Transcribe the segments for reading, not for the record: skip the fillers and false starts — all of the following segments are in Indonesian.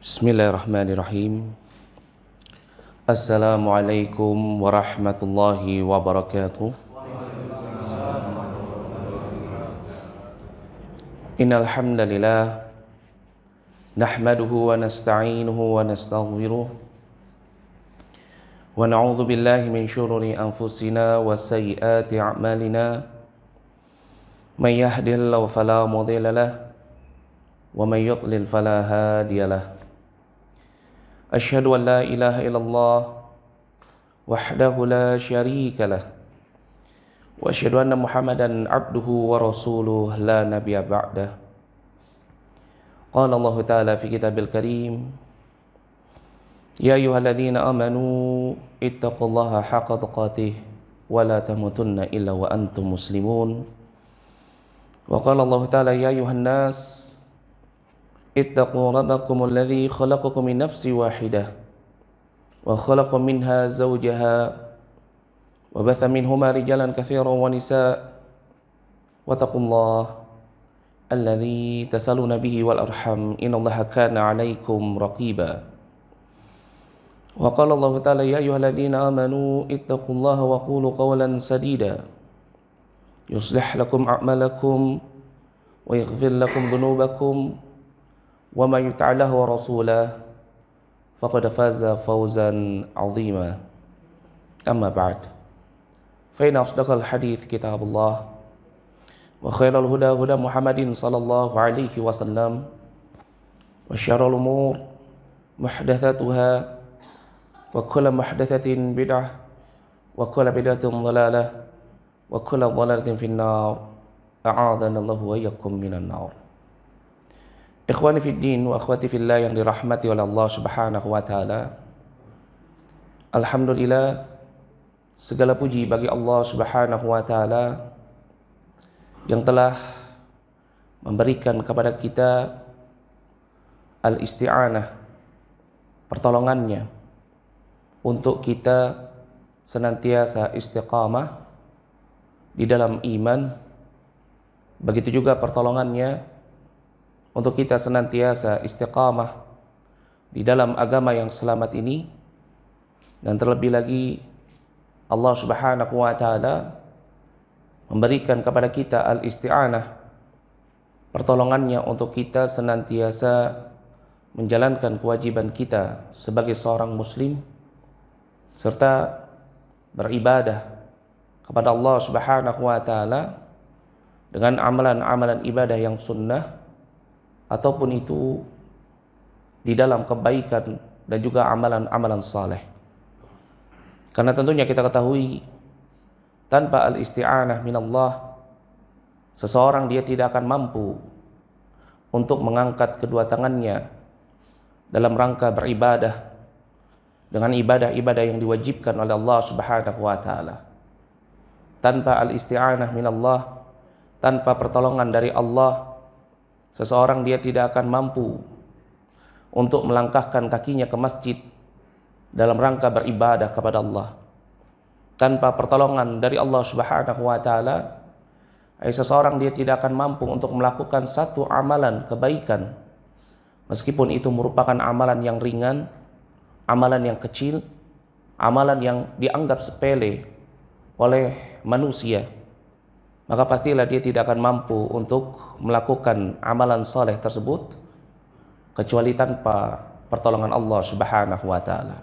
Bismillahirrahmanirrahim. Assalamualaikum warahmatullahi wabarakatuh. Innal hamdalillah nahmaduhu wa nasta'inuhu wa nastaghfiruh wa na'udzu billahi min shururi anfusina wa sayyiati a'malina. May yahdihillahu fala mudilla lahu wa may yudlil fala hadiya lahu. Asyhadu an la ilaha illallah wahdahu la syarika lah wa asyhadu anna Muhammadan abduhu wa rasuluh la nabiyya ba'dah. Qala Allah Ta'ala fi kitabil karim, ya ayyuhalladzina amanu ittaqullaha haqqa tuqatih wa la tamutunna illa wa antum muslimun. Wa qala Allah Ta'ala, ya ayyuhan nas ittaqu rabbakum alladhi khalaqakum min nafsin wahidah wa khalaqa minha zawjaha wa batha minhuma rijalan katsiran wa nisaa wattaqullaha alladhi tasaluna bihi wal arham innallaha kana 'alaikum raqiba. Wa qala Allah Ta'ala, ya ayyuhalladzina amanu ittaqullaha wa qulu qawlan sadida yuslih lakum a'malakum wa yaghfir lakum dhunubakum wa may yuti'illah wa rasulahu faqad faza fawzan 'azima. Amma ba'd. Fa inna asdaqal hadits kitabullah wa khairal huda huda Muhammadin sallallahu alaihi wasallam wa syarrul umur muhdatsatuha wa kullu muhdatsatin bid'ah wa kullu bid'atin dhalalah wa kullu dhalalatin fin nar. A'adzana Allahu wa iyyakum minan nar. Ikhwani fid din wa akhwati fillah yang dirahmati oleh Allah Subhanahu wa taala. Alhamdulillah, segala puji bagi Allah Subhanahu wa taala yang telah memberikan kepada kita al-isti'anah, pertolongannya untuk kita senantiasa istiqamah di dalam iman. Begitu juga pertolongannya untuk kita senantiasa istiqamah di dalam agama yang selamat ini. Dan terlebih lagi Allah Subhanahu wa taala memberikan kepada kita al-isti'anah, pertolongannya untuk kita senantiasa menjalankan kewajiban kita sebagai seorang muslim serta beribadah kepada Allah Subhanahu wa taala dengan amalan-amalan ibadah yang sunnah ataupun itu di dalam kebaikan dan juga amalan-amalan saleh. Karena tentunya kita ketahui tanpa al-isti'anah minallah seseorang dia tidak akan mampu untuk mengangkat kedua tangannya dalam rangka beribadah dengan ibadah-ibadah yang diwajibkan oleh Allah Subhanahu wa taala. Tanpa al-isti'anah minallah, tanpa pertolongan dari Allah, seseorang dia tidak akan mampu untuk melangkahkan kakinya ke masjid dalam rangka beribadah kepada Allah. Tanpa pertolongan dari Allah Subhanahu wa taala, seseorang dia tidak akan mampu untuk melakukan satu amalan kebaikan, meskipun itu merupakan amalan yang ringan, amalan yang kecil, amalan yang dianggap sepele oleh manusia. Maka pastilah dia tidak akan mampu untuk melakukan amalan saleh tersebut kecuali tanpa pertolongan Allah Subhanahu wa taala.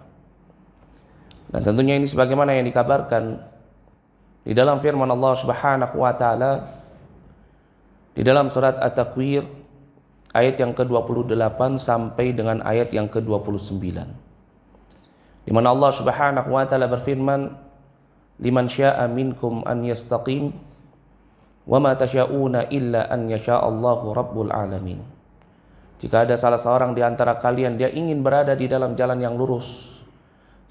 Dan tentunya ini sebagaimana yang dikabarkan di dalam firman Allah Subhanahu wa taala di dalam surat At-Takwir ayat yang ke-28 sampai dengan ayat yang ke-29. Di mana Allah Subhanahu wa taala berfirman, liman syaa minkum an yastaqim wa ma tasyauna illa an yasha'allahu rabbul alamin. Jika ada salah seorang di antara kalian dia ingin berada di dalam jalan yang lurus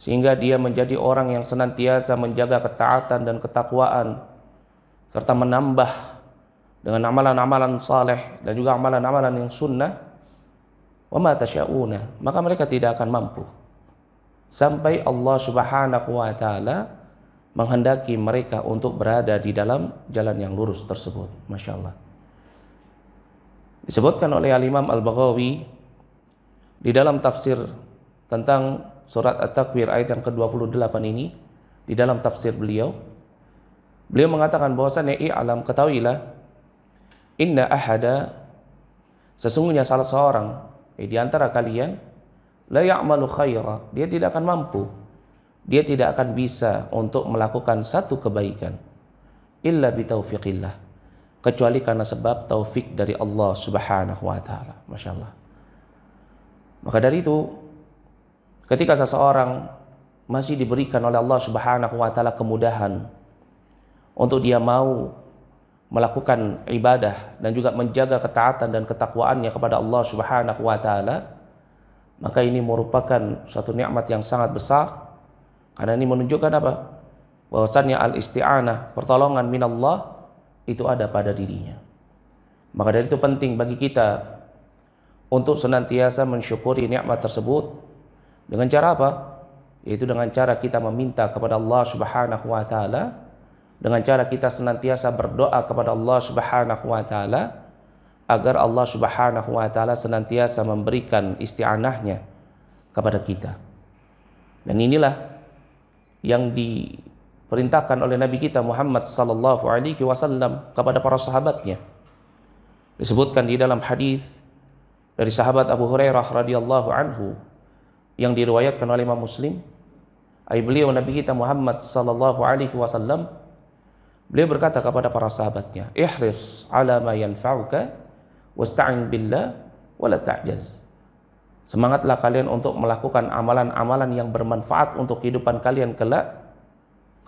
sehingga dia menjadi orang yang senantiasa menjaga ketaatan dan ketakwaan serta menambah dengan amalan-amalan saleh dan juga amalan-amalan yang sunnah, wa ma tasyauna, maka mereka tidak akan mampu sampai Allah Subhanahu wa taala menghendaki mereka untuk berada di dalam jalan yang lurus tersebut. Masya Allah. Disebutkan oleh Al-Imam Al-Baghawi di dalam tafsir tentang surat At-Takwir ayat yang ke-28 ini, di dalam tafsir beliau mengatakan bahwasannya i'lam, ketahuilah, inna ahada, sesungguhnya salah seorang di antara kalian, la ya'malu khaira, dia tidak akan mampu, dia tidak akan bisa untuk melakukan satu kebaikan illa bitaufiqillah, kecuali karena sebab taufik dari Allah Subhanahu wa taala. Masya Allah. Maka dari itu, ketika seseorang masih diberikan oleh Allah Subhanahu wa taala kemudahan untuk dia mau melakukan ibadah dan juga menjaga ketaatan dan ketakwaannya kepada Allah Subhanahu wa taala, maka ini merupakan suatu nikmat yang sangat besar, karena ini menunjukkan apa? Bahwasannya al-isti'anah, pertolongan minallah, itu ada pada dirinya. Maka dari itu penting bagi kita untuk senantiasa mensyukuri nikmat tersebut dengan cara apa? Yaitu dengan cara kita meminta kepada Allah Subhanahu wa taala, dengan cara kita senantiasa berdoa kepada Allah Subhanahu wa taala agar Allah Subhanahu wa taala senantiasa memberikan isti'anahnya kepada kita. Dan inilah yang diperintahkan oleh Nabi kita Muhammad sallallahu alaihi wasallam kepada para sahabatnya. Disebutkan di dalam hadis dari sahabat Abu Hurairah radhiyallahu anhu yang diriwayatkan oleh Imam Muslim, beliau Nabi kita Muhammad sallallahu alaihi wasallam, beliau berkata kepada para sahabatnya, ihris ala ma yanfa'uka wasta'in billah wala ta'jaz. Semangatlah kalian untuk melakukan amalan-amalan yang bermanfaat untuk kehidupan kalian kelak.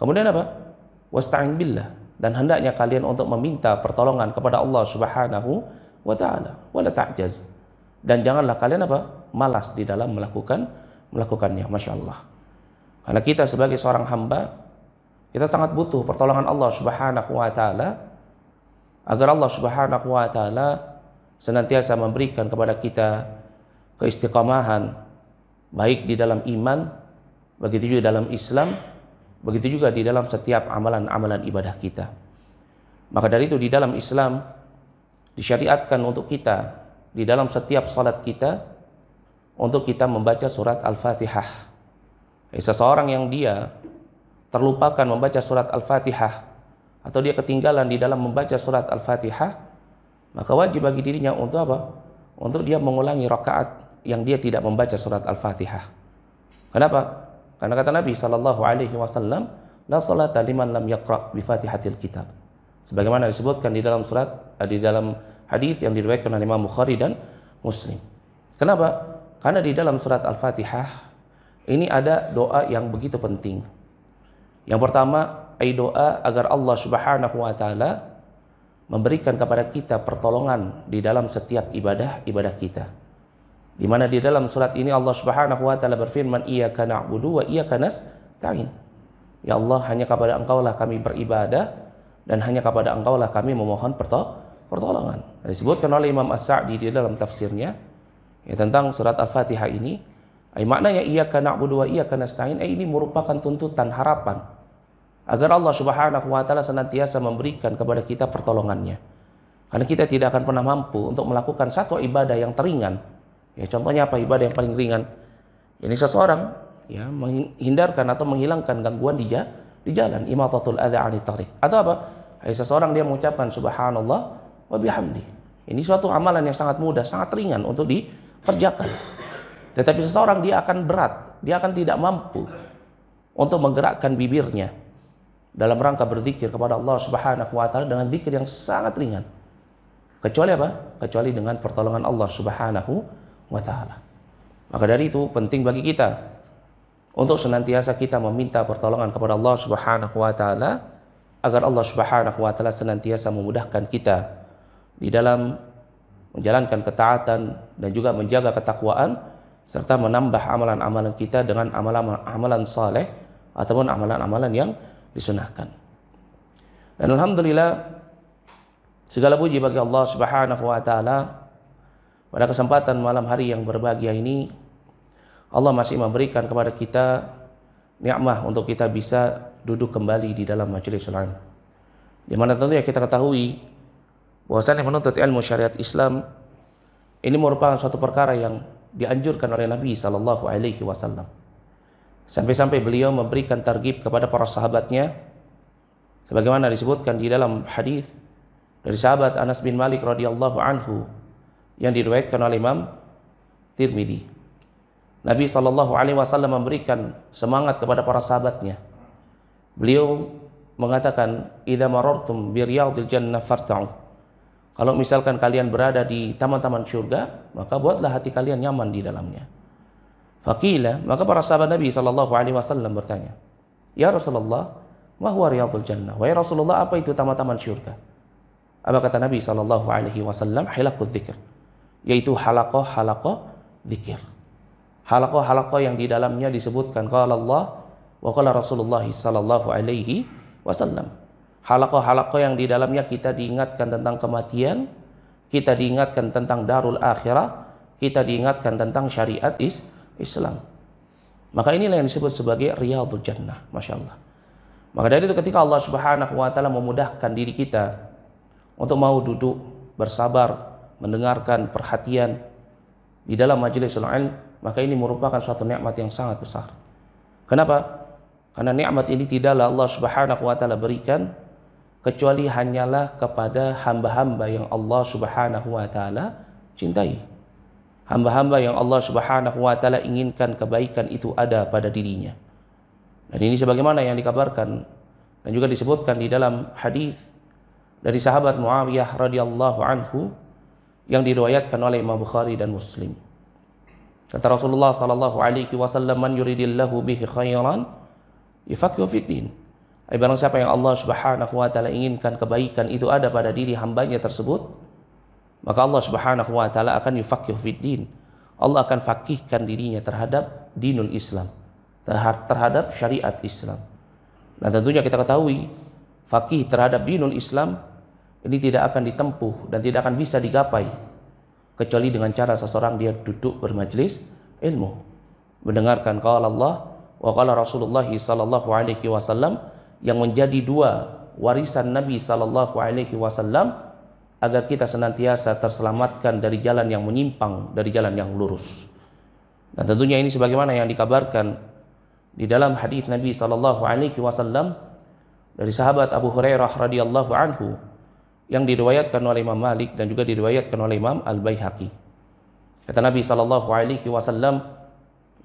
Kemudian apa? Wasta'in billah, dan hendaknya kalian untuk meminta pertolongan kepada Allah Subhanahu wa taala, wala ta'jaz. Dan janganlah kalian apa? Malas di dalam melakukannya. Masya Allah. Karena kita sebagai seorang hamba, kita sangat butuh pertolongan Allah Subhanahu wa taala agar Allah Subhanahu wa taala senantiasa memberikan kepada kita keistiqamahan, baik di dalam iman, begitu juga dalam Islam, begitu juga di dalam setiap amalan-amalan ibadah kita. Maka dari itu di dalam Islam disyariatkan untuk kita di dalam setiap salat kita untuk kita membaca surat Al-Fatihah. Seseorang yang dia terlupakan membaca surat Al-Fatihah atau dia ketinggalan di dalam membaca surat Al-Fatihah, maka wajib bagi dirinya untuk apa? Untuk dia mengulangi rakaat yang dia tidak membaca surat Al-Fatihah. Kenapa? Karena kata Nabi sallallahu alaihi wasallam, la salata liman lam yaqra bi Fatihatil Kitab. Sebagaimana disebutkan di dalam hadis yang diriwayatkan oleh Imam Bukhari dan Muslim. Kenapa? Karena di dalam surat Al-Fatihah ini ada doa yang begitu penting. Yang pertama, doa agar Allah Subhanahu wa taala memberikan kepada kita pertolongan di dalam setiap ibadah kita. Di mana di dalam surat ini Allah Subhanahu wa taala berfirman, iyyaka na'budu wa iyyaka nasta'in. Ya Allah, hanya kepada Engkaulah kami beribadah dan hanya kepada Engkaulah kami memohon pertolongan. Disebutkan oleh Imam As-Sa'di di dalam tafsirnya tentang surat Al-Fatihah ini, maknanya iyyaka na'budu wa iyyaka nasta'in, ini merupakan tuntutan, harapan agar Allah Subhanahu wa taala senantiasa memberikan kepada kita pertolongannya. Karena kita tidak akan pernah mampu untuk melakukan satu ibadah yang teringan. Contohnya apa ibadah yang paling ringan? Ini seseorang menghindarkan atau menghilangkan gangguan di jalan, imatatul adza 'anit thariq. Atau apa? Seseorang dia mengucapkan subhanallah wa bihamdi. Ini suatu amalan yang sangat mudah, sangat ringan untuk dikerjakan. Tetapi seseorang dia akan berat, dia akan tidak mampu untuk menggerakkan bibirnya dalam rangka berzikir kepada Allah Subhanahu wa taala dengan zikir yang sangat ringan. Kecuali apa? Kecuali dengan pertolongan Allah Subhanahu wa taala. Maka dari itu penting bagi kita untuk senantiasa kita meminta pertolongan kepada Allah Subhanahu wa taala agar Allah Subhanahu wa taala senantiasa memudahkan kita di dalam menjalankan ketaatan dan juga menjaga ketakwaan serta menambah amalan-amalan kita dengan amalan-amalan saleh ataupun amalan-amalan yang disunahkan. Dan alhamdulillah, segala puji bagi Allah Subhanahu wa taala, pada kesempatan malam hari yang berbahagia ini Allah masih memberikan kepada kita nikmat untuk kita bisa duduk kembali di dalam majelis ilmu. Di mana tentunya kita ketahui bahwasanya menuntut ilmu syariat Islam ini merupakan suatu perkara yang dianjurkan oleh Nabi sallallahu alaihi wasallam. Sampai-sampai beliau memberikan targhib kepada para sahabatnya sebagaimana disebutkan di dalam hadis dari sahabat Anas bin Malik radhiyallahu anhu yang diriwayatkan oleh Imam Tirmidzi. Nabi sallallahu alaihi wasallam memberikan semangat kepada para sahabatnya. Beliau mengatakan, "Idza marartum bi riyadil jannah farta'u." Kalau misalkan kalian berada di taman-taman surga, maka buatlah hati kalian nyaman di dalamnya. Faqila, maka para sahabat Nabi sallallahu alaihi wasallam bertanya, "Ya Rasulullah, ma huwa riyadul jannah?" Wahai Rasulullah, apa itu taman-taman surga? Apa kata Nabi sallallahu alaihi wasallam? Halaqud dzikr, yaitu halaqah dzikir. Halaqah yang di dalamnya disebutkan qala Allah wa qala Rasulullah sallallahu alaihi wasallam. Halaqah yang di dalamnya kita diingatkan tentang kematian, kita diingatkan tentang darul akhirah, kita diingatkan tentang syariat Islam. Maka inilah yang disebut sebagai riyadul jannah, Masya Allah. Maka dari itu ketika Allah subhanahu wa ta'ala memudahkan diri kita untuk mau duduk, bersabar, mendengarkan perhatian di dalam majlisul ilm, maka ini merupakan suatu nikmat yang sangat besar. Kenapa? Karena nikmat ini tidaklah Allah subhanahu wa ta'ala berikan kecuali hanyalah kepada hamba-hamba yang Allah subhanahu wa ta'ala cintai. Hamba-hamba yang Allah subhanahu wa ta'ala inginkan kebaikan itu ada pada dirinya. Dan ini sebagaimana yang dikabarkan dan juga disebutkan di dalam hadis dari sahabat Muawiyah radhiyallahu anhu yang diriwayatkan oleh Imam Bukhari dan Muslim. Kata Rasulullah sallallahu alaihi wasallam, "Man yuridillahu bihi khairan yufaqihu fid din." Barang siapa yang Allah subhanahu wa ta'ala inginkan kebaikan itu ada pada diri hambanya tersebut, maka Allah subhanahu wa ta'ala akan yufaqihu fid din. Allah akan fakihkan dirinya terhadap dinul Islam, terhadap syariat Islam. Dan tentunya kita ketahui fakih terhadap dinul Islam ini tidak akan ditempuh dan tidak akan bisa digapai kecuali dengan cara seseorang dia duduk bermajlis ilmu, mendengarkan qala Allah wa qala Rasulullah sallallahu alaihi wasallam, yang menjadi dua warisan Nabi sallallahu alaihi wasallam agar kita senantiasa terselamatkan dari jalan yang menyimpang, dari jalan yang lurus. Dan tentunya ini sebagaimana yang dikabarkan di dalam hadis Nabi sallallahu alaihi wasallam dari sahabat Abu Hurairah radhiyallahu anhu yang diriwayatkan oleh Imam Malik dan juga diriwayatkan oleh Imam Al-Baihaqi. Kata Nabi sallallahu alaihi wasallam,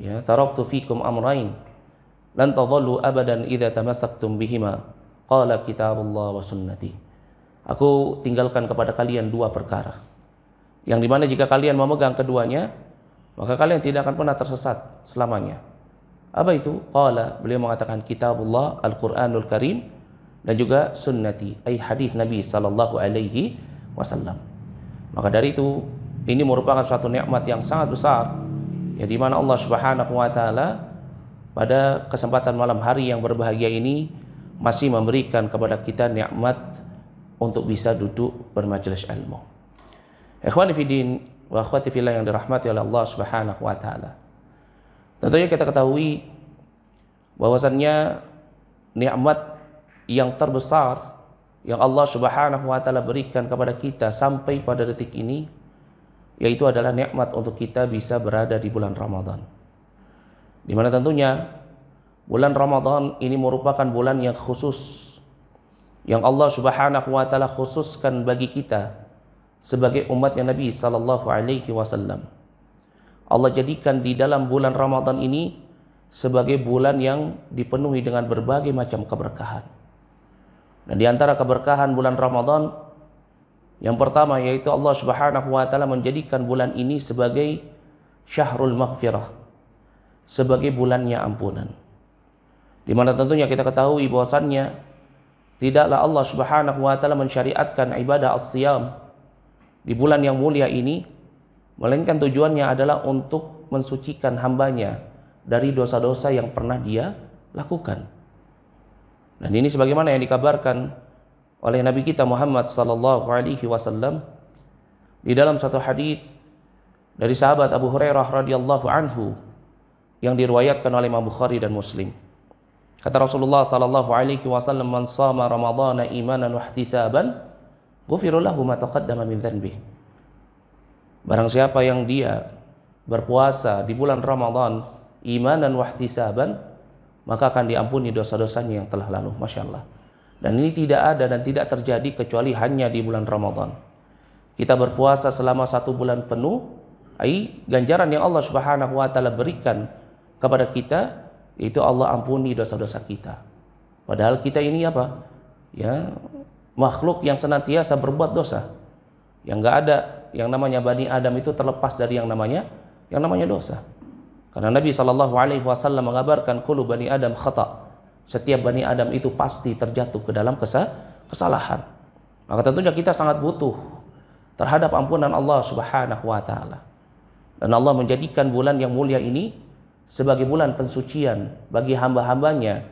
ya, taraktu fikum amrayn lan tadhallu abadan idza tamassaktum bihima, qala kitabullah wa sunnati. Aku tinggalkan kepada kalian dua perkara yang dimana jika kalian memegang keduanya maka kalian tidak akan pernah tersesat selamanya. Apa itu? Qala, beliau mengatakan kitabullah, Al-Qur'anul Karim, dan juga sunnati, ay hadis Nabi sallallahu alaihi wasallam. Maka dari itu ini merupakan suatu nikmat yang sangat besar ya, di mana Allah subhanahu wa ta'ala pada kesempatan malam hari yang berbahagia ini masih memberikan kepada kita nikmat untuk bisa duduk bermajelis ilmu. Ikhwani fiddin wa akhwati fillah yang dirahmati oleh Allah subhanahu wa ta'ala. Tentunya kita ketahui bahwasannya nikmat yang terbesar yang Allah subhanahu wa ta'ala berikan kepada kita sampai pada detik ini, yaitu adalah nikmat untuk kita bisa berada di bulan Ramadan, di mana tentunya bulan Ramadan ini merupakan bulan yang khusus yang Allah subhanahu wa ta'ala khususkan bagi kita sebagai umatnya Nabi sallallahu alaihi wasallam. Allah jadikan di dalam bulan Ramadan ini sebagai bulan yang dipenuhi dengan berbagai macam keberkahan. Dan di antara keberkahan bulan Ramadan yang pertama yaitu Allah subhanahu wa ta'ala menjadikan bulan ini sebagai syahrul maghfirah, sebagai bulannya ampunan. Di mana tentunya kita ketahui bahwasannya tidaklah Allah subhanahu wa ta'ala mensyariatkan ibadah as-siyam di bulan yang mulia ini melainkan tujuannya adalah untuk mensucikan hambanya dari dosa-dosa yang pernah dia lakukan. Dan ini sebagaimana yang dikabarkan oleh Nabi kita Muhammad sallallahu alaihi wasallam di dalam satu hadis dari sahabat Abu Hurairah radhiyallahu anhu yang diriwayatkan oleh Imam Bukhari dan Muslim. Kata Rasulullah sallallahu alaihi wasallam, "Man shama ramadhana imanan wa ihtisaban, ghufira lahu ma taqaddama min dhanbihi." Barang siapa yang dia berpuasa di bulan Ramadan imanan wa ihtisaban, maka akan diampuni dosa-dosanya yang telah lalu. Masya Allah. Dan ini tidak ada dan tidak terjadi kecuali hanya di bulan Ramadan. Kita berpuasa selama 1 bulan penuh, ganjaran yang Allah Subhanahu wa taala berikan kepada kita itu Allah ampuni dosa-dosa kita. Padahal kita ini apa? Ya, makhluk yang senantiasa berbuat dosa. Yang enggak ada yang namanya Bani Adam itu terlepas dari yang namanya dosa. Karena Nabi SAW mengabarkan kullu bani Adam khata. Setiap Bani Adam itu pasti terjatuh ke dalam kesalahan. Maka tentunya kita sangat butuh terhadap ampunan Allah Subhanahu wa taala. Dan Allah menjadikan bulan yang mulia ini sebagai bulan pensucian bagi hamba-hambanya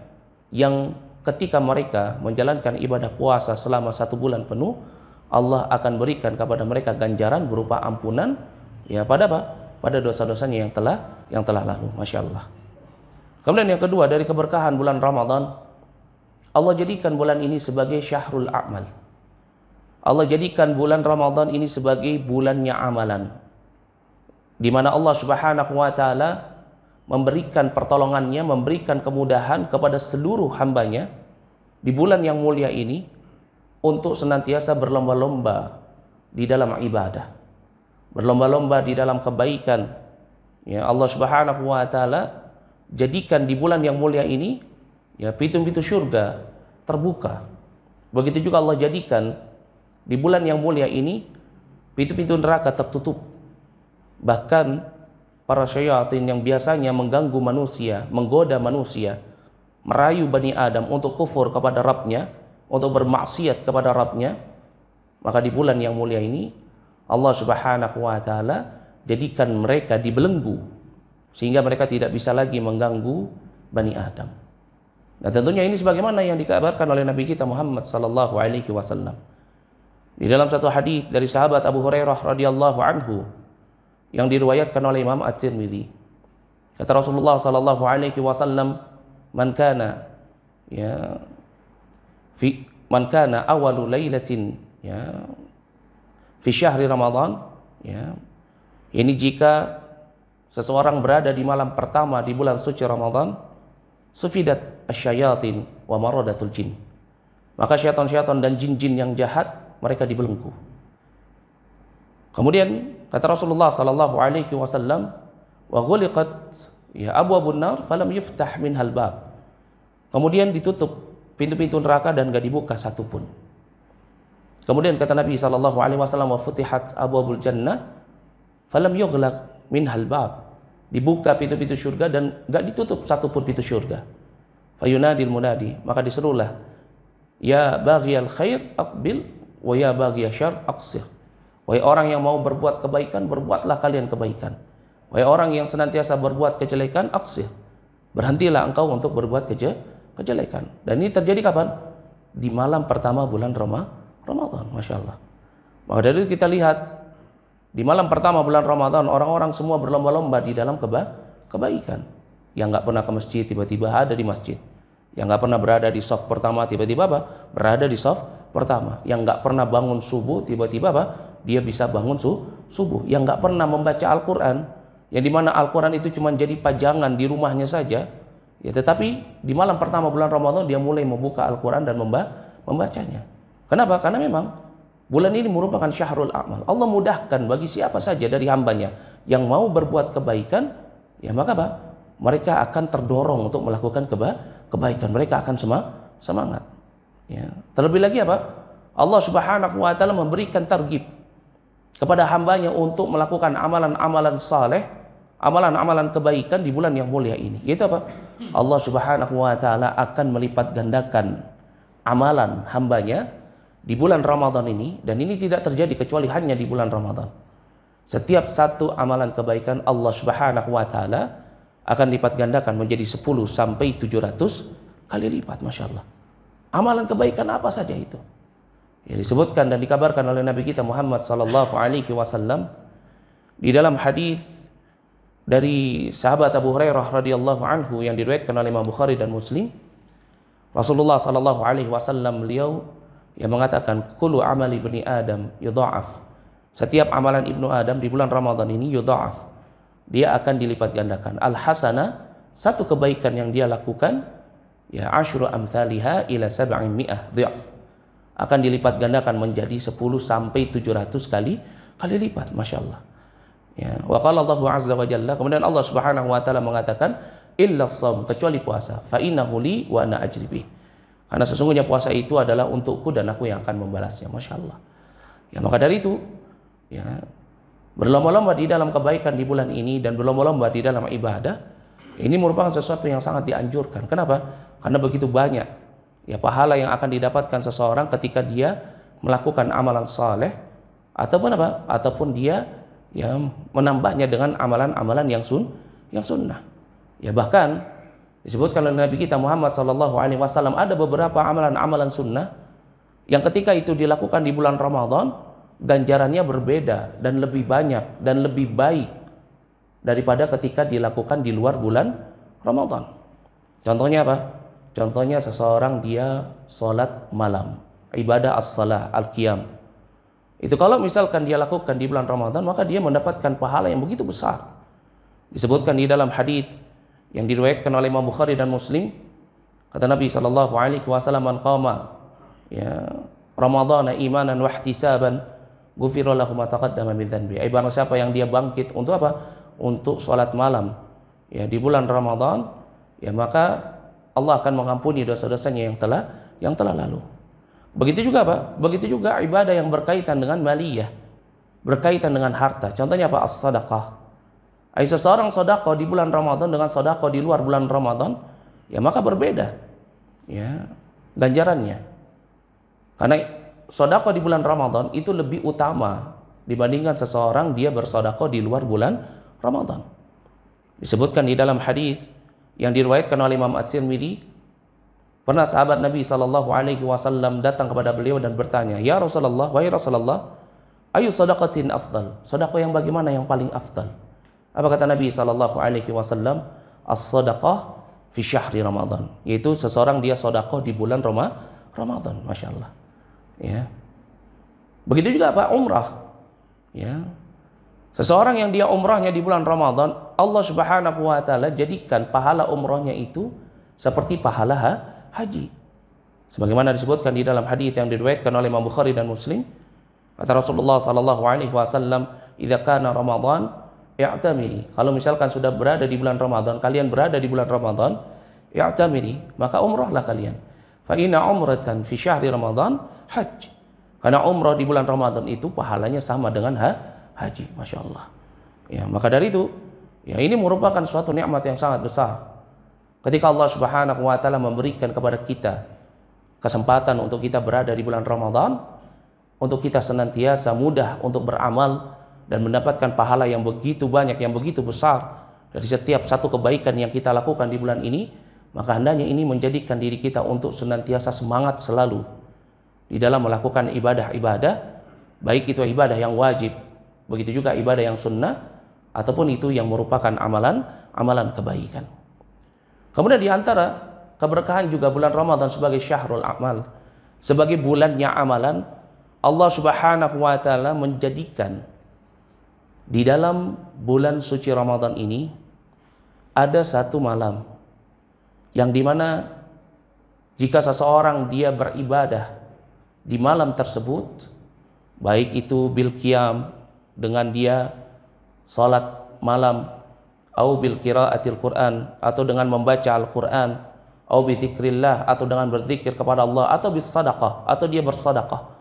yang ketika mereka menjalankan ibadah puasa selama 1 bulan penuh, Allah akan berikan kepada mereka ganjaran berupa ampunan ya pada apa? Pada dosa-dosanya yang telah lalu. Masya Allah. Kemudian yang kedua, dari keberkahan bulan Ramadan, Allah jadikan bulan ini sebagai syahrul a'mal. Allah jadikan bulan Ramadan ini sebagai bulannya amalan, di mana Allah Subhanahu wa taala memberikan pertolongannya, memberikan kemudahan kepada seluruh hambanya di bulan yang mulia ini untuk senantiasa berlomba-lomba di dalam ibadah, berlomba-lomba di dalam kebaikan. Ya, Allah Subhanahu wa taala jadikan di bulan yang mulia ini ya pintu-pintu surga terbuka. Begitu juga Allah jadikan di bulan yang mulia ini pintu-pintu neraka tertutup. Bahkan para syayatin yang biasanya mengganggu manusia, menggoda manusia, merayu Bani Adam untuk kufur kepada Rabbnya, untuk bermaksiat kepada Rabbnya, maka di bulan yang mulia ini Allah Subhanahu wa taala jadikan mereka dibelenggu sehingga mereka tidak bisa lagi mengganggu Bani Adam. Nah, tentunya ini sebagaimana yang dikabarkan oleh Nabi kita Muhammad sallallahu alaihi wasallam. Di dalam satu hadis dari sahabat Abu Hurairah radhiyallahu anhu yang diriwayatkan oleh Imam At-Tirmidzi. Kata Rasulullah sallallahu alaihi wasallam, "Man kana awalu lailatin fi syahri Ramadan." Ini jika seseorang berada di malam pertama di bulan suci Ramadan, sufidat asyayatin wa maradatul jin. Maka syaitan-syaitan dan jin-jin yang jahat mereka dibelenggu. Kemudian kata Rasulullah sallallahu alaihi wasallam, wa ghuliqat abwabun nar falam yuftah minhal bab. Kemudian ditutup pintu-pintu neraka dan enggak dibuka satupun. Kemudian kata Nabi sallallahu alaihi wasallam, wa futihat abwabul jannah falam yughlaq minhal bab. Dibuka pintu-pintu surga dan enggak ditutup satupun pintu surga. Fayunadil munadi, maka diserulah, ya baghiyal khair aqbil wa ya baghiyasy syarr aqsir. Wahai orang yang mau berbuat kebaikan, berbuatlah kalian kebaikan. Wahai orang yang senantiasa berbuat kejelekan, aqsir, berhentilah engkau untuk berbuat kejelekan. Dan ini terjadi kapan? Di malam pertama bulan Ramadan. Masya Allah. Maka dari itu kita lihat di malam pertama bulan Ramadan orang-orang semua berlomba-lomba di dalam kebaikan. Yang nggak pernah ke masjid tiba-tiba ada di masjid. Yang nggak pernah berada di shaf pertama tiba-tiba apa? Berada di shaf pertama. Yang nggak pernah bangun subuh tiba-tiba apa? Dia bisa bangun subuh. Yang nggak pernah membaca Al-Quran, yang dimana Al-Quran itu cuma jadi pajangan di rumahnya saja, ya tetapi di malam pertama bulan Ramadan dia mulai membuka Al-Quran dan membacanya. Kenapa? Karena memang bulan ini merupakan syahrul a'mal. Allah mudahkan bagi siapa saja dari hambanya yang mau berbuat kebaikan, ya maka apa? Mereka akan terdorong untuk melakukan kebaikan. Mereka akan semangat. Ya. Terlebih lagi apa? Allah Subhanahu wa taala memberikan targhib kepada hambanya untuk melakukan amalan-amalan saleh, amalan-amalan kebaikan di bulan yang mulia ini. Yaitu apa? Allah Subhanahu wa taala akan melipat gandakan amalan hambanya di bulan Ramadan ini, dan ini tidak terjadi kecuali hanya di bulan Ramadan. Setiap satu amalan kebaikan Allah Subhanahu wa taala akan lipat gandakan menjadi 10 sampai 700 kali lipat. Masya Allah. Amalan kebaikan apa saja itu? Ya, disebutkan dan dikabarkan oleh Nabi kita Muhammad sallallahu alaihi wasallam di dalam hadis dari sahabat Abu Hurairah radhiyallahu anhu yang diriwayatkan oleh Imam Bukhari dan Muslim. Rasulullah sallallahu alaihi wasallam beliau yang mengatakan kullu amali ibni Adam yudha'af. Setiap amalan ibnu Adam di bulan Ramadan ini yudha'af. dia akan dilipat gandakan. Al-hasanah, satu kebaikan yang dia lakukan, ya asyru amthaliha ila 700 dhif. Akan dilipat gandakan menjadi 10 sampai 700 kali lipat, Masya Allah. Ya, wa qala Allahu azza wa jalla, kemudian Allah Subhanahu wa taala mengatakan, illa shaum, kecuali puasa, fa innahu li wa ana ajri bih. Karena sesungguhnya puasa itu adalah untukku dan aku yang akan membalasnya. Masya Allah. Ya, maka dari itu, ya, berlomba-lomba di dalam kebaikan di bulan ini dan berlomba-lomba di dalam ibadah, ini merupakan sesuatu yang sangat dianjurkan. Kenapa? Karena begitu banyak ya pahala yang akan didapatkan seseorang ketika dia melakukan amalan saleh, ataupun apa? Ataupun dia ya menambahnya dengan amalan-amalan yang sunnah. Ya, bahkan disebutkan oleh Nabi kita Muhammad SAW, ada beberapa amalan-amalan sunnah yang ketika itu dilakukan di bulan Ramadan, ganjarannya berbeda dan lebih banyak dan lebih baik daripada ketika dilakukan di luar bulan Ramadan. Contohnya apa? Contohnya seseorang dia sholat malam, ibadah as-salah, al-qiyam. Itu kalau misalkan dia lakukan di bulan Ramadan, maka dia mendapatkan pahala yang begitu besar. Disebutkan di dalam hadis yang diriwayatkan oleh Imam Bukhari dan Muslim, kata Nabi SAW, man qama ya Ramadhana imanan wa ihtisaban ghufira lahu ma taqaddama min dhanbi. Barang siapa yang dia bangkit untuk apa? Untuk sholat malam ya di bulan Ramadan, ya maka Allah akan mengampuni dosa-dosanya yang telah lalu. Begitu juga apa? Begitu juga ibadah yang berkaitan dengan maliyah, berkaitan dengan harta. Contohnya apa? As-sadaqah. Seseorang sedekah di bulan Ramadan dengan sedekah di luar bulan Ramadan, ya maka berbeda ya ganjarannya. Karena sedekah di bulan Ramadan itu lebih utama dibandingkan seseorang dia bersedekah di luar bulan Ramadan. Disebutkan di dalam hadis yang diriwayatkan oleh Imam At-Tirmidzi, pernah sahabat Nabi SAW datang kepada beliau dan bertanya, "Ya Rasulullah, wahai Rasulullah, ayu sadaqatin afdal?" Sedekah yang bagaimana yang paling afdal? Apa kata Nabi SAW? As-sadaqah fi syahri Ramadan, yaitu seseorang dia sedekah di bulan Ramadan. Masya Allah. Ya. Begitu juga apa? Umrah. Ya. Seseorang yang dia umrahnya di bulan Ramadan, Allah Subhanahu wa taala jadikan pahala umrahnya itu seperti pahala haji. Sebagaimana disebutkan di dalam hadis yang diriwayatkan oleh Imam Bukhari dan Muslim, kata Rasulullah SAW, "Idza kana Ramadan i'tamiri." Kalau misalkan sudah berada di bulan Ramadan, kalian berada di bulan Ramadan, i'tamiri, maka umrahlah kalian. Fa inna umratan fi syahri Ramadan hajj. Karena umrah di bulan Ramadan itu pahalanya sama dengan haji. Masya Allah. Ya, maka dari itu, ya ini merupakan suatu nikmat yang sangat besar. Ketika Allah Subhanahu wa taala memberikan kepada kita kesempatan untuk kita berada di bulan Ramadan, untuk kita senantiasa mudah untuk beramal dan mendapatkan pahala yang begitu banyak, yang begitu besar dari setiap satu kebaikan yang kita lakukan di bulan ini, maka hendaknya ini menjadikan diri kita untuk senantiasa semangat selalu di dalam melakukan ibadah-ibadah, baik itu ibadah yang wajib, begitu juga ibadah yang sunnah, ataupun itu yang merupakan amalan kebaikan. Kemudian di antara keberkahan juga bulan Ramadan sebagai syahrul amal, sebagai bulannya amalan, Allah Subhanahu wa taala menjadikan di dalam bulan suci Ramadan ini ada satu malam yang dimana jika seseorang dia beribadah di malam tersebut, baik itu bil qiyam dengan dia salat malam, atau bil qiraatil Quran, atau dengan membaca Al-Quran, atau bi dzikrillah, atau dengan berzikir kepada Allah, atau bis sadaqah, atau dia bersedekah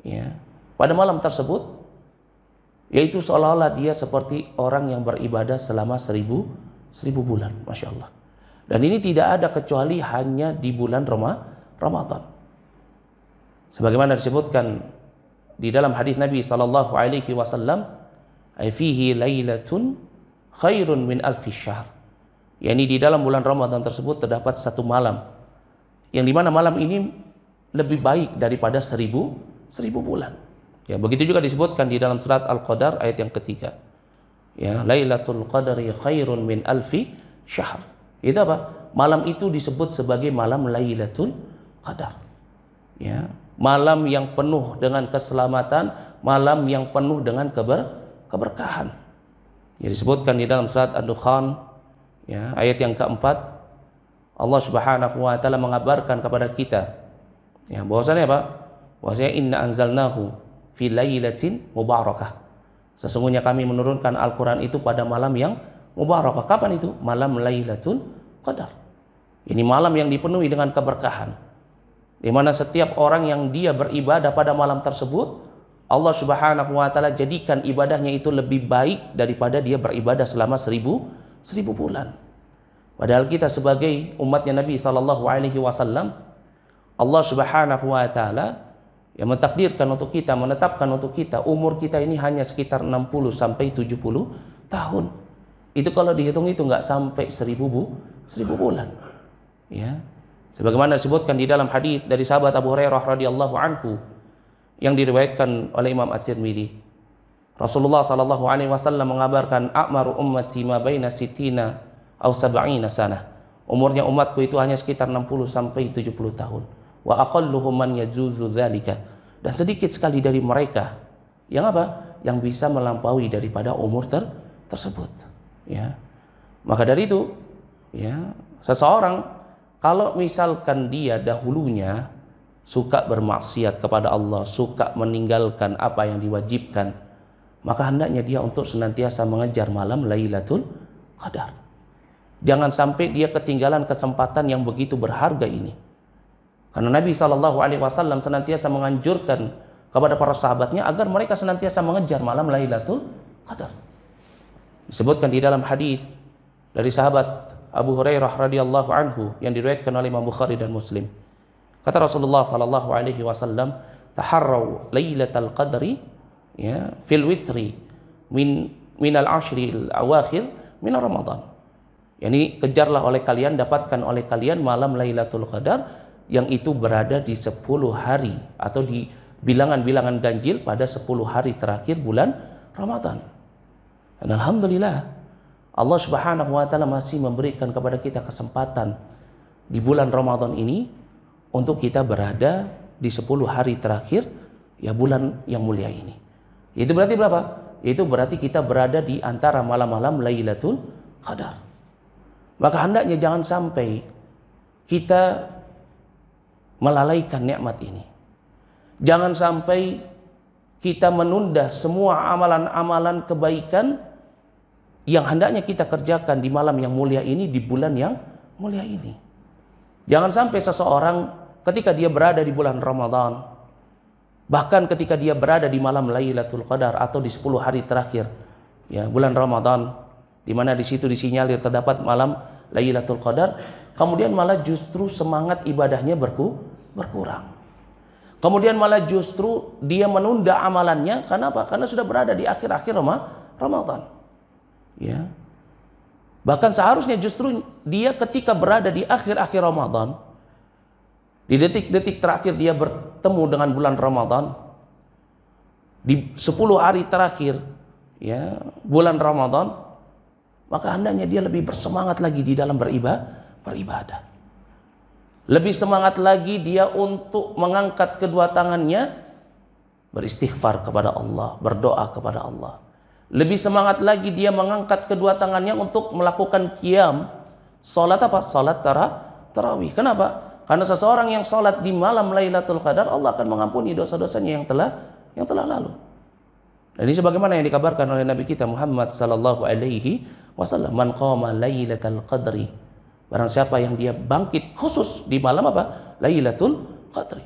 ya pada malam tersebut, yaitu seolah-olah dia seperti orang yang beribadah selama 1000 bulan. Masya Allah. Dan ini tidak ada kecuali hanya di bulan Ramadan. Sebagaimana disebutkan di dalam hadis Nabi SAW, fihi lailatun khairun min alfi syahr. Yani di dalam bulan Ramadan tersebut terdapat satu malam yang dimana malam ini lebih baik daripada 1000 bulan. Ya, begitu juga disebutkan di dalam surat Al-Qadar ayat yang ketiga. Ya, Lailatul Qadri khairun min alfi syahr. Itu apa? Malam itu disebut sebagai malam Lailatul Qadar. Ya, malam yang penuh dengan keselamatan, malam yang penuh dengan keberkahan. Jadi disebutkan di dalam surat Ad-Dukhan, ya, ayat yang keempat, Allah Subhanahu wa taala mengabarkan kepada kita, ya, bahwasanya apa? Bahwasanya inna anzalnahu fi lailatin mubarakah. Sesungguhnya kami menurunkan Al-Qur'an itu pada malam yang mubarakah. Kapan itu? Malam Lailatul Qadar. Ini malam yang dipenuhi dengan keberkahan, di mana setiap orang yang dia beribadah pada malam tersebut, Allah Subhanahu wa taala jadikan ibadahnya itu lebih baik daripada dia beribadah selama 1000 bulan. Padahal kita sebagai umatnya Nabi sallallahu alaihi wasallam, Allah Subhanahu wa taala yang mentakdirkan untuk kita, menetapkan untuk kita umur kita ini hanya sekitar 60 sampai 70 tahun. Itu kalau dihitung itu nggak sampai 1000 bulan. Ya. Sebagaimana disebutkan di dalam hadis dari sahabat Abu Hurairah radhiyallahu anhu yang diriwayatkan oleh Imam At-Tirmidzi, Rasulullah sallallahu alaihi wasallam mengabarkan, a'maru ummati ma baina sitina aw sab'ina sanah. Umurnya umatku itu hanya sekitar 60 sampai 70 tahun. Wa aqalluhum man yajuzu dzalika. Dan sedikit sekali dari mereka yang apa? Yang bisa melampaui daripada umur tersebut. Ya. Maka dari itu, ya, seseorang kalau misalkan dia dahulunya suka bermaksiat kepada Allah, suka meninggalkan apa yang diwajibkan, maka hendaknya dia untuk senantiasa mengejar malam Lailatul Qadar. Jangan sampai dia ketinggalan kesempatan yang begitu berharga ini. Karena Nabi SAW senantiasa menganjurkan kepada para sahabatnya agar mereka senantiasa mengejar malam Lailatul Qadar. Disebutkan di dalam hadis dari sahabat Abu Hurairah radhiyallahu anhu yang diriwayatkan oleh Imam Bukhari dan Muslim. Kata Rasulullah sallallahu alaihi wasallam, "Taharraw lailatal qadri, ya, fil witri min al-ashri al-awakhir min Ramadan." Yani kejarlah oleh kalian, dapatkan oleh kalian malam Lailatul Qadar yang itu berada di 10 hari atau di bilangan-bilangan ganjil pada 10 hari terakhir bulan Ramadan. Dan alhamdulillah Allah Subhanahu wa taala masih memberikan kepada kita kesempatan di bulan Ramadan ini untuk kita berada di 10 hari terakhir, ya, bulan yang mulia ini. Itu berarti berapa? Itu berarti kita berada di antara malam-malam Lailatul Qadar. Maka hendaknya jangan sampai kita melalaikan nikmat ini. Jangan sampai kita menunda semua amalan-amalan kebaikan yang hendaknya kita kerjakan di malam yang mulia ini, di bulan yang mulia ini. Jangan sampai seseorang ketika dia berada di bulan Ramadan, bahkan ketika dia berada di malam Lailatul Qadar atau di 10 hari terakhir, ya, bulan Ramadan, di mana di situ disinyalir terdapat malam Lailatul Qadar, kemudian malah justru semangat ibadahnya berkurang. Kemudian malah justru dia menunda amalannya. Karena apa? Karena sudah berada di akhir-akhir Ramadan. Ya. Bahkan seharusnya justru dia ketika berada di akhir-akhir Ramadan, di detik-detik terakhir dia bertemu dengan bulan Ramadan, di 10 hari terakhir, ya, bulan Ramadan, maka hendaknya dia lebih bersemangat lagi di dalam beribadah. Lebih semangat lagi dia untuk mengangkat kedua tangannya, beristighfar kepada Allah, berdoa kepada Allah. Lebih semangat lagi dia mengangkat kedua tangannya untuk melakukan qiyam, salat apa? Salat tarawih. Kenapa? Karena seseorang yang salat di malam Lailatul Qadar, Allah akan mengampuni dosa-dosanya yang telah lalu. Dan ini sebagaimana yang dikabarkan oleh Nabi kita Muhammad sallallahu alaihi wasallam, "Man qama Lailatul Qadri." Barang siapa yang dia bangkit khusus di malam apa? Lailatul Qadri.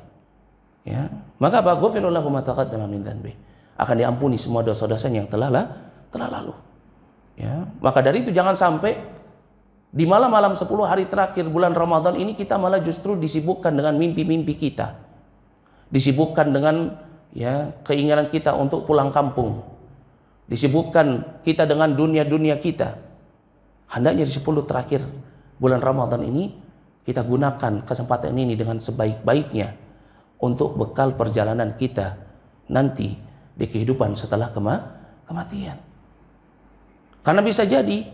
Ya, maka apa? Ghufira lahu ma taqaddama min dzanbi. Akan diampuni semua dosa-dosanya yang telah lalu. Ya, maka dari itu jangan sampai di malam-malam 10 hari terakhir bulan Ramadan ini kita malah justru disibukkan dengan mimpi-mimpi kita. Disibukkan dengan, ya, keinginan kita untuk pulang kampung. Disibukkan kita dengan dunia-dunia kita. Hendaknya di 10 terakhir bulan Ramadan ini kita gunakan kesempatan ini dengan sebaik-baiknya untuk bekal perjalanan kita nanti di kehidupan setelah kematian. Karena bisa jadi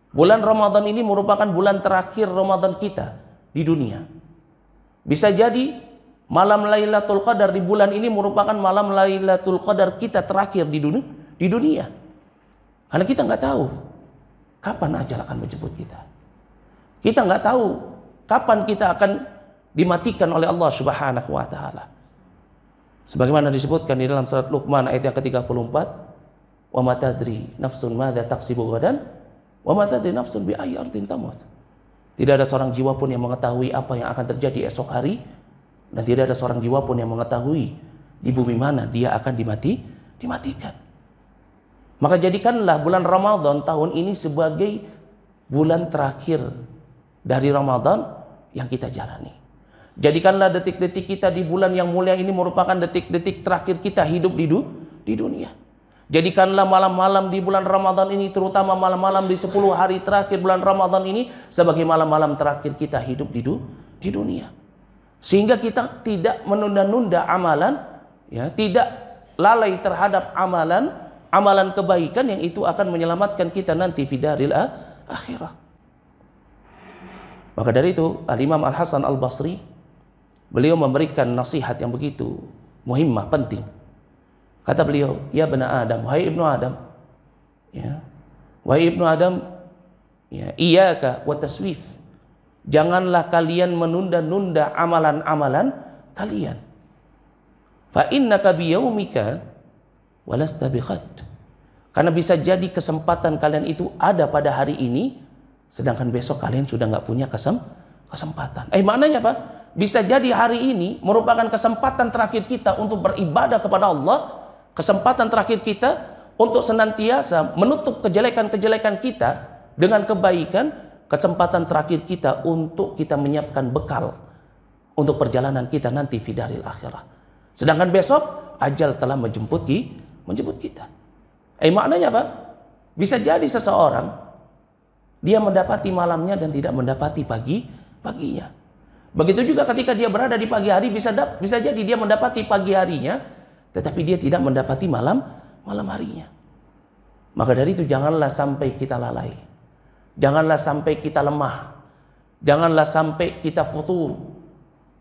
bulan Ramadan ini merupakan bulan terakhir Ramadan kita di dunia. Bisa jadi malam Lailatul Qadar di bulan ini merupakan malam Lailatul Qadar kita terakhir di dunia. Karena kita nggak tahu kapan ajal akan menjemput kita. Kita nggak tahu kapan kita akan dimatikan oleh Allah Subhanahu wa taala. Sebagaimana disebutkan di dalam surat Luqman ayat yang ke-34, "Wa ma tadri nafsun madza taksibu ghadan, wa ma tadri nafsun bi ayyi ardin tamut." Tidak ada seorang jiwa pun yang mengetahui apa yang akan terjadi esok hari, dan tidak ada seorang jiwa pun yang mengetahui di bumi mana dia akan dimatikan. Maka jadikanlah bulan Ramadan tahun ini sebagai bulan terakhir dari Ramadan yang kita jalani. Jadikanlah detik-detik kita di bulan yang mulia ini merupakan detik-detik terakhir kita hidup di dunia. Jadikanlah malam-malam di bulan Ramadan ini, terutama malam-malam di 10 hari terakhir bulan Ramadan ini, sebagai malam-malam terakhir kita hidup di dunia. Sehingga kita tidak menunda-nunda amalan, ya, tidak lalai terhadap amalan kebaikan yang itu akan menyelamatkan kita nanti fi daril akhirah. Maka dari itu Al-Imam Al-Hasan Al-Basri, beliau memberikan nasihat yang begitu muhimmah, penting. Kata beliau, "Ya bani Adam, wahai ibnu Adam, ya, wahai ibnu Adam, ya, iyyaka wa taswif. Janganlah kalian menunda-nunda amalan-amalan kalian. Fa innaka biyaumika walasta bighad." Karena bisa jadi kesempatan kalian itu ada pada hari ini, sedangkan besok kalian sudah nggak punya kesempatan. Maknanya apa? Bisa jadi hari ini merupakan kesempatan terakhir kita untuk beribadah kepada Allah, kesempatan terakhir kita untuk senantiasa menutup kejelekan-kejelekan kita dengan kebaikan, kesempatan terakhir kita untuk kita menyiapkan bekal untuk perjalanan kita nanti fi daril akhirah. Sedangkan besok ajal telah menjemput kita. Maknanya apa? Bisa jadi seseorang dia mendapati malamnya dan tidak mendapati paginya. Begitu juga ketika dia berada di pagi hari, bisa jadi dia mendapati pagi harinya, tetapi dia tidak mendapati malam harinya. Maka dari itu janganlah sampai kita lalai, janganlah sampai kita lemah, janganlah sampai kita futur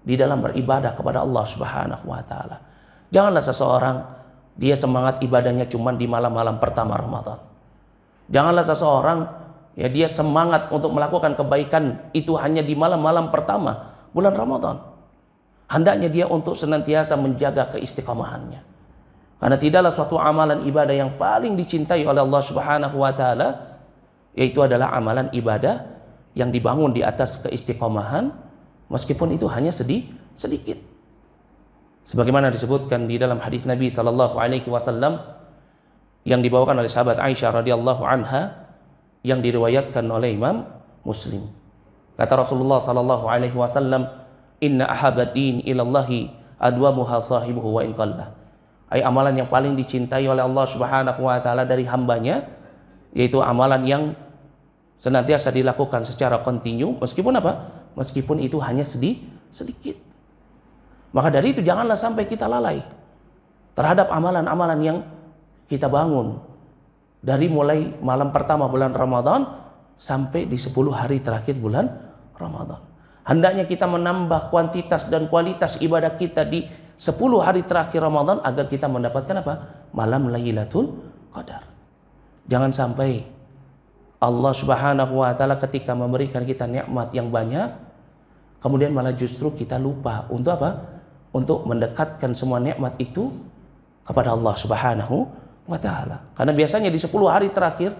di dalam beribadah kepada Allah Subhanahu wa taala. Janganlah seseorang dia semangat ibadahnya cuma di malam-malam pertama Ramadan. Janganlah seseorang ya dia semangat untuk melakukan kebaikan itu hanya di malam-malam pertama bulan Ramadan. Hendaknya dia untuk senantiasa menjaga keistiqomahannya. Karena tidaklah suatu amalan ibadah yang paling dicintai oleh Allah Subhanahu wa taala, yaitu adalah amalan ibadah yang dibangun di atas keistiqomahan, meskipun itu hanya sedikit. Sebagaimana disebutkan di dalam hadis Nabi sallallahu alaihi wasallam yang dibawakan oleh sahabat Aisyah radhiyallahu anha, yang diriwayatkan oleh Imam Muslim. Kata Rasulullah sallallahu alaihi wasallam, "Inna ahabad-din ilallahi adwamuha sahibuhu wa in qalla." Amalan yang paling dicintai oleh Allah Subhanahu wa taala dari hambanya, yaitu amalan yang senantiasa dilakukan secara kontinu, meskipun apa? Meskipun itu hanya sedikit. Maka dari itu janganlah sampai kita lalai terhadap amalan-amalan yang kita bangun dari mulai malam pertama bulan Ramadan sampai di 10 hari terakhir bulan Ramadan. Hendaknya kita menambah kuantitas dan kualitas ibadah kita di 10 hari terakhir Ramadan agar kita mendapatkan apa? Malam Lailatul Qadar. Jangan sampai Allah Subhanahu wa taala ketika memberikan kita nikmat yang banyak, kemudian malah justru kita lupa untuk apa? Untuk mendekatkan semua nikmat itu kepada Allah Subhanahu wa taala. Karena biasanya di 10 hari terakhir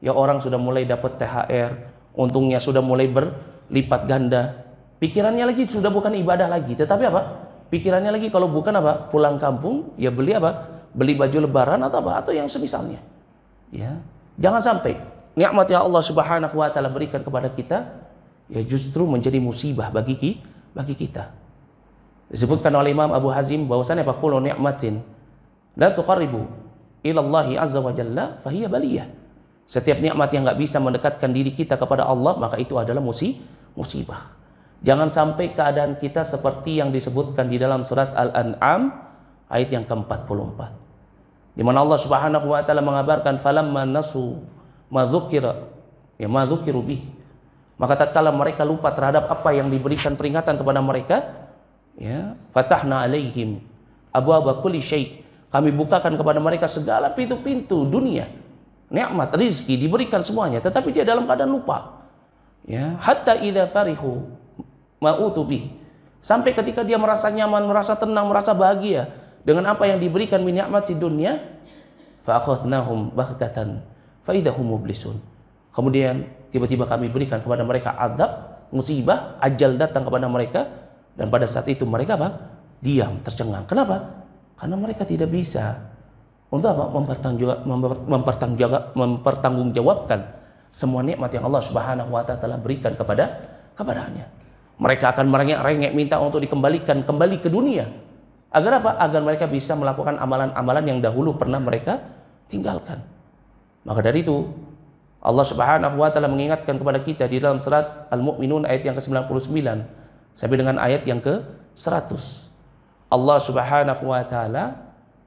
ya orang sudah mulai dapat THR, untungnya sudah mulai berlipat ganda. Pikirannya lagi sudah bukan ibadah lagi, tetapi apa? Pikirannya lagi kalau bukan apa? Pulang kampung, ya beli apa? Beli baju lebaran atau apa? Atau yang semisalnya. Ya. Jangan sampai nikmat yang Allah Subhanahu wa taala berikan kepada kita ya justru menjadi musibah bagi kita. Disebutkan oleh Imam Abu Hazim bahwasanya apa? Kullu ni'matin la tuqarribu ila Allah azza wa jalla fahiya baliyah. Setiap nikmat yang enggak bisa mendekatkan diri kita kepada Allah, maka itu adalah musibah. Jangan sampai keadaan kita seperti yang disebutkan di dalam surat Al-An'am ayat yang ke-44. Di mana Allah Subhanahu wa taala mengabarkan falamma nasu ma dzukiru bih. Maka tatkala mereka lupa terhadap apa yang diberikan peringatan kepada mereka, ya, fatahna alaihim abwaaba kulli syai'. Kami bukakan kepada mereka segala pintu-pintu dunia. nikmat, rizki diberikan semuanya, tetapi dia dalam keadaan lupa. Ya, hatta idza farihu ma'utu bih. Sampai ketika dia merasa nyaman, merasa tenang, merasa bahagia dengan apa yang diberikan min nikmat di dunia, fa akhadnahum baghtatan fa idahum mublisun. Kemudian tiba-tiba kami berikan kepada mereka azab, musibah, ajal datang kepada mereka, dan pada saat itu mereka apa? Diam, tercengang. Kenapa? Karena mereka tidak bisa untuk apa? Mempertanggungjawabkan semua nikmat yang Allah Subhanahu wa taala berikan kepadanya. Mereka akan merengek-rengek minta untuk dikembalikan kembali ke dunia. Agar apa? Agar mereka bisa melakukan amalan-amalan yang dahulu pernah mereka tinggalkan. Maka dari itu Allah Subhanahu wa taala mengingatkan kepada kita di dalam surat Al-Mu'minun ayat yang ke-99 sampai dengan ayat yang ke-100. Allah Subhanahu wa taala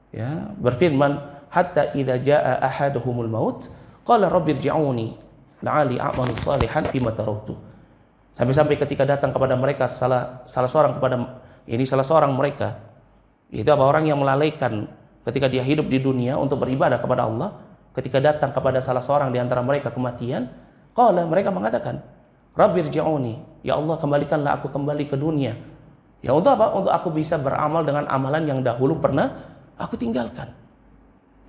ya berfirman, hatta idza jaa ahaduhumul maut qala rabbirji'uni la'ali a'malu shalihan fima taraktu. Sampai-sampai ketika datang kepada mereka salah seorang mereka, itu apa? Orang yang melalaikan ketika dia hidup di dunia untuk beribadah kepada Allah, ketika datang kepada salah seorang di antara mereka kematian, qala, mereka mengatakan, rabbirji'uni, ya Allah kembalikanlah aku kembali ke dunia. Ya untuk apa? Untuk aku bisa beramal dengan amalan yang dahulu pernah aku tinggalkan.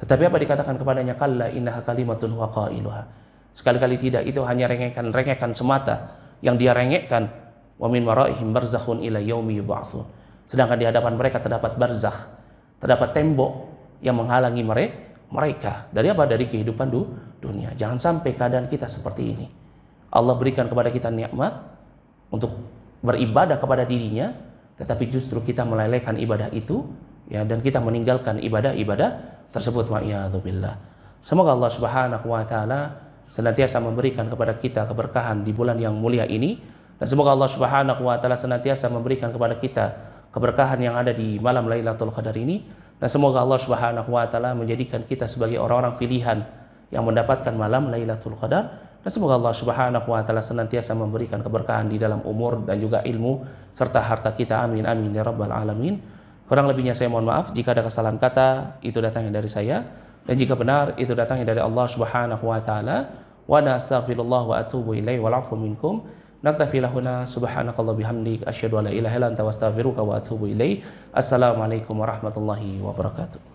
Tetapi apa dikatakan kepadanya? Kalla innaha kalimatun huwa qailuha. Sekali-kali tidak, itu hanya rengekan semata yang dia rengekkan. Wa min waraihim barzakhun ila yaumi yub'atsun. Sedangkan di hadapan mereka terdapat barzakh, terdapat tembok yang menghalangi mereka dari apa? Dari kehidupan dunia. Jangan sampai keadaan kita seperti ini. Allah berikan kepada kita nikmat untuk beribadah kepada dirinya, tetapi justru kita melalaikan ibadah itu, ya, dan kita meninggalkan ibadah-ibadah tersebut. Wa'iyadzubillah. Semoga Allah Subhanahu wa taala senantiasa memberikan kepada kita keberkahan di bulan yang mulia ini, dan semoga Allah Subhanahu wa taala senantiasa memberikan kepada kita keberkahan yang ada di malam Lailatul Qadar ini, dan semoga Allah Subhanahu wa taala menjadikan kita sebagai orang-orang pilihan yang mendapatkan malam Lailatul Qadar, dan semoga Allah Subhanahu wa taala senantiasa memberikan keberkahan di dalam umur dan juga ilmu serta harta kita. Amin amin ya rabbal alamin. Kurang lebihnya saya mohon maaf jika ada kesalahan kata, itu datangnya dari saya, dan jika benar itu datangnya dari Allah Subhanahu wa taala. Wa nastaghfirullah wa atubu ilaihi wal 'afwu minkum. Naktafi lahuna subhanakallah bihamdik asyhadu an la ilaha illa anta wa astaghfiruka wa atubu ilaihi. Assalamualaikum warahmatullahi wabarakatuh.